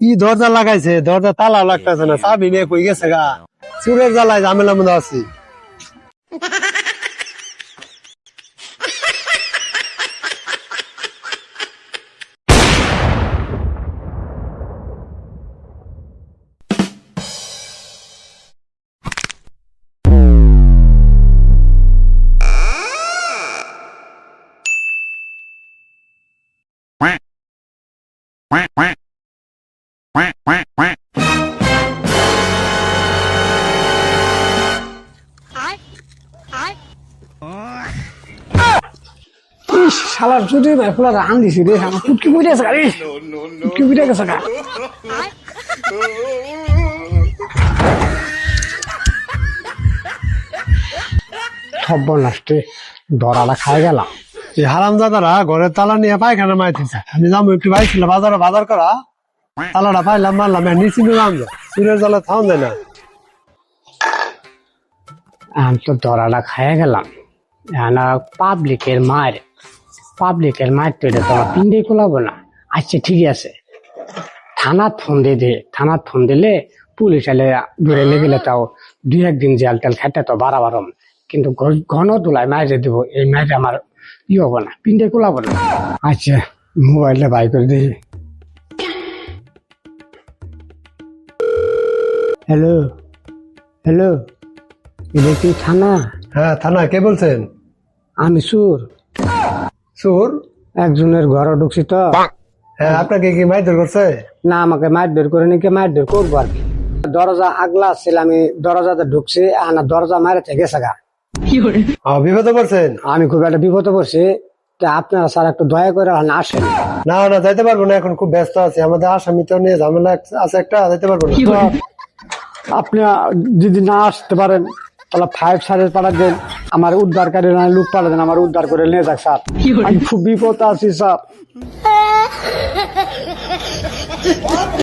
কি দরজা লাগাইছে, দরজা তালা লাগতেছে না, চাবি নিয়ে কই গেছে গা। চুরের জ্বালায় ঝামেলার মধ্যে আছি। শালার চুটি ভাই ফুলা রান দিছি রে আমার কুটকি বুঝে গেছে রে কুটকি বুঝে গেছে গা সর্বনাশে ধরাটা খাই গেলাম। এই হারামজাদারা ঘরের তালা নিয়ে পায়খানা মাইতেছে। আমি যাবো একটু বাইছিল বাজারে বাজার করা, তালাটা পাইলাম মারলাম, নিচে নিলাম, চুরের জ্বালা থাম দেয় না। আমি তো ধরাটা খাই গেলাম। পাবলিকের মায়ের তো এটা তোমার পিন্ডে কোলাবো না। আচ্ছা ঠিক আছে, থানার ফোন দিলে পুলিশ এলে ধরে লেগেলে তাও 2-1 দিন জেল টেল খেটে তো বাড়াবারম, কিন্তু ঘন তোলায় মাইরে দিব, এই মাইরে আমার হবো না, পিন্ডে কোলাবো না। আচ্ছা মোবাইলটা বাই করে দিই। হ্যালো, এটা কি থানা? হ্যাঁ থানা, কে বলছেন? আমি সুর চোর? একজনের ঘরে ঢুকছি তো। হ্যাঁ, আপনাকে কি মারধর করছে? না, আমাকে মারধর করে নাকি মারধর করবো আর কি। দরজা আগলা ছিল, আমি দরজাতে ঢুকছি, আনা দরজা মারে গেছে গা। বিপদে পড়ছেন? আমি খুব একটা বিপদে পড়ছি, তা আপনারা স্যার একটু দয়া করে আসেন। না যাইতে পারবো না, এখন খুব ব্যস্ত আছি, আমাদের আসামি তো নিয়ে ঝামেলা আছে একটা, যাইতে পারবো না। আপনি যদি না আসতে পারেন তাহলে 5 সারের পাঠা দেন, আমার উদ্ধারকারী লোক পাঠা দেন, আমার উদ্ধার করে নিয়ে যাক স্যার, আমি খুব বিপদ আছি স্যার।